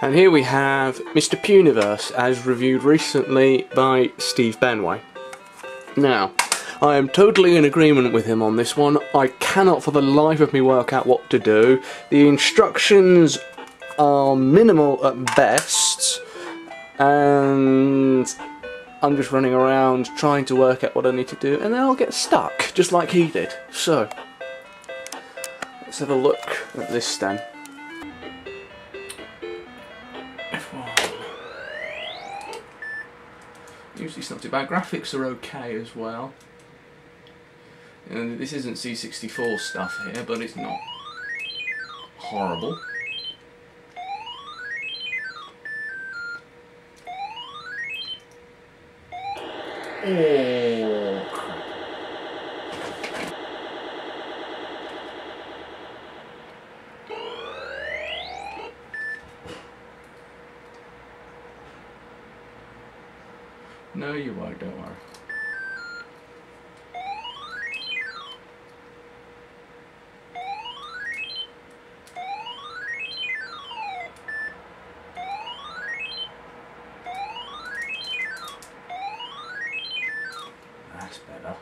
And here we have Mr. Puniverse, as reviewed recently by Steve Benway. Now, I am totally in agreement with him on this one. I cannot for the life of me work out what to do. The instructions are minimal at best, and I'm just running around trying to work out what I need to do, and then I'll get stuck, just like he did. So, let's have a look at this then. Usually it's not too bad. Graphics are okay as well. And this isn't C64 stuff here, but it's not horrible. Oh, crap. No, you won't, don't worry. That's better.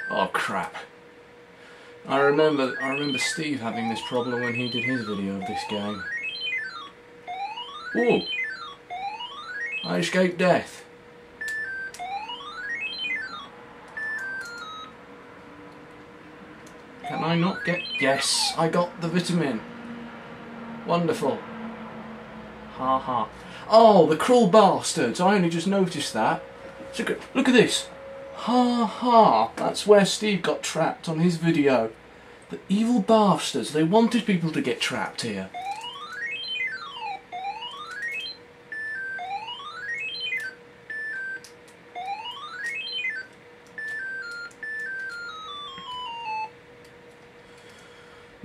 Oh crap. I remember Steve having this problem when he did his video of this game. Ooh! I escaped death. Can I not get... Yes, I got the vitamin. Wonderful. Ha ha. Oh, the cruel bastards. I only just noticed that. Look at this. Ha ha. That's where Steve got trapped on his video. The evil bastards. They wanted people to get trapped here.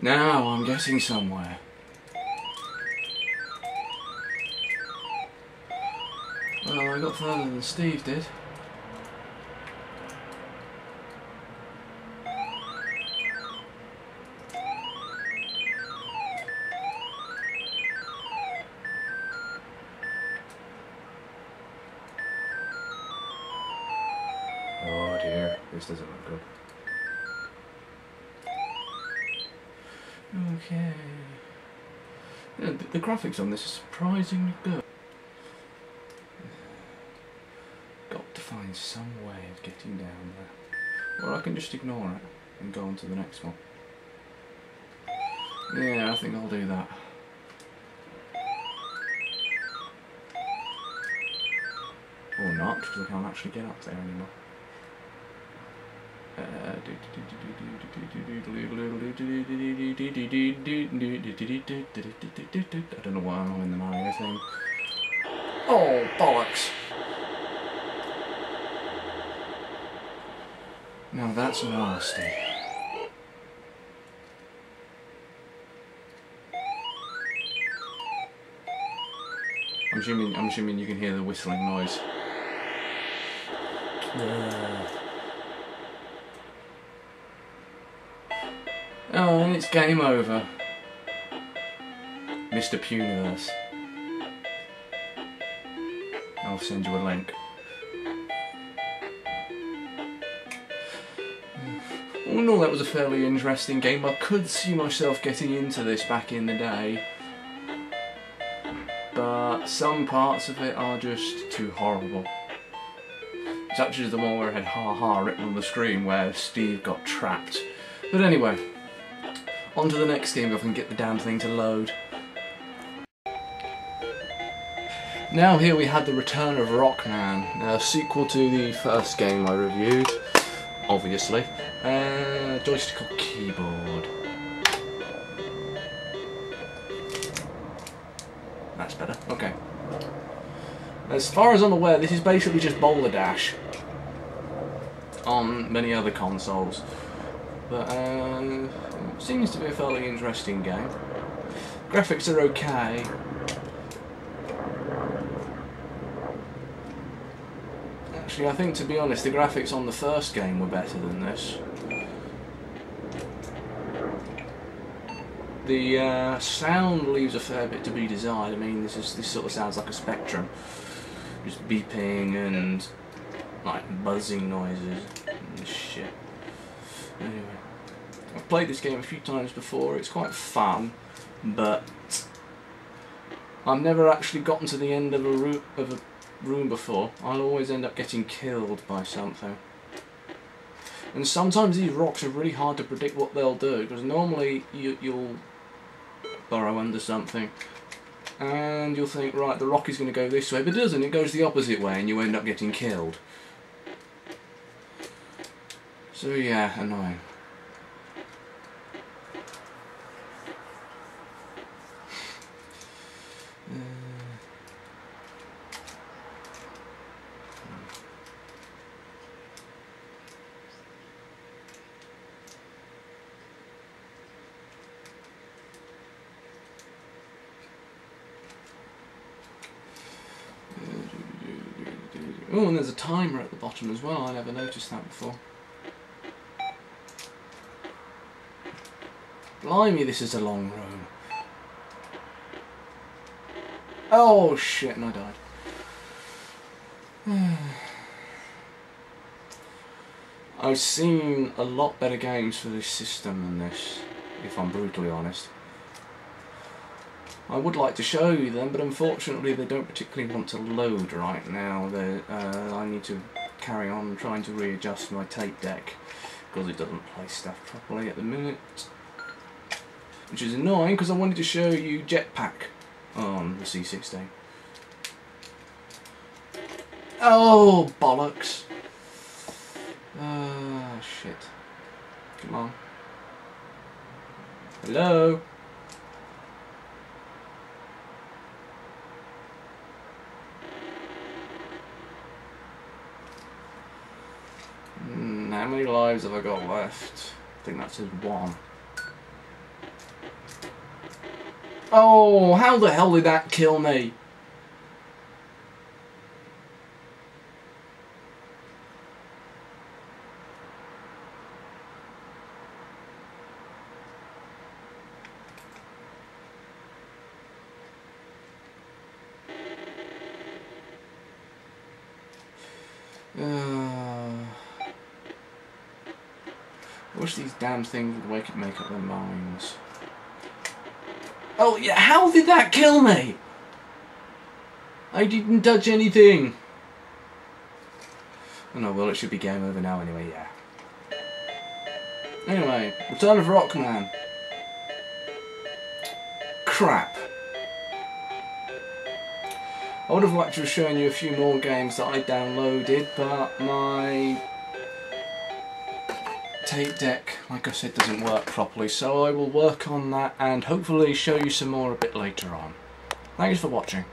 Now I'm getting somewhere. Well, I got further than Steve did. Oh dear, this doesn't look good. Okay. Yeah, the graphics on this are surprisingly good. Got to find some way of getting down there. Or I can just ignore it and go on to the next one. Yeah, I think I'll do that. Or not, because I can't actually get up there anymore. I don't know why I'm in the Mario thing. Oh, bollocks! Now that's nasty. I'm assuming you can hear the whistling noise. Oh, and it's game over. Mr. Puniverse. I'll send you a link. All in all, that was a fairly interesting game. I could see myself getting into this back in the day, but some parts of it are just too horrible. Such as the one where it had ha ha written on the screen where Steve got trapped. But anyway, on to the next game if I can get the damn thing to load. Now here we had the return of Rockman, a sequel to the first game I reviewed, obviously. Joystick or keyboard? That's better, okay. As far as I'm aware, this is basically just Boulder Dash on many other consoles. But it seems to be a fairly interesting game. Graphics are okay. Actually, I think, to be honest, the graphics on the first game were better than this. The sound leaves a fair bit to be desired. I mean, this sort of sounds like a Spectrum, just beeping and like buzzing noises and shit. Anyway, I've played this game a few times before. It's quite fun, but I've never actually gotten to the end of a room before. I'll always end up getting killed by something. And sometimes these rocks are really hard to predict what they'll do, because normally you'll burrow under something and you'll think, right, the rock is going to go this way, but it doesn't, it goes the opposite way and you end up getting killed. So yeah, annoying. Oh, and there's a timer at the bottom as well. I never noticed that before. Blimey, this is a long room. Oh shit, and I died. I've seen a lot better games for this system than this, if I'm brutally honest. I would like to show you them, but unfortunately they don't particularly want to load right now. I need to carry on trying to readjust my tape deck because it doesn't play stuff properly at the minute. Which is annoying because I wanted to show you Jetpack on the C16. Oh, bollocks. Shit. Come on. Hello? How many lives have I got left? I think that says 1. Oh, how the hell did that kill me? I wish these damn things would make up their minds. Oh yeah, how did that kill me? I didn't touch anything. Oh no, well it should be game over now anyway, yeah. Anyway, Return of Rockman. Crap. I would have liked to have shown you a few more games that I downloaded, but my tape deck, like I said, doesn't work properly, so I will work on that and hopefully show you some more a bit later on. Thanks for watching.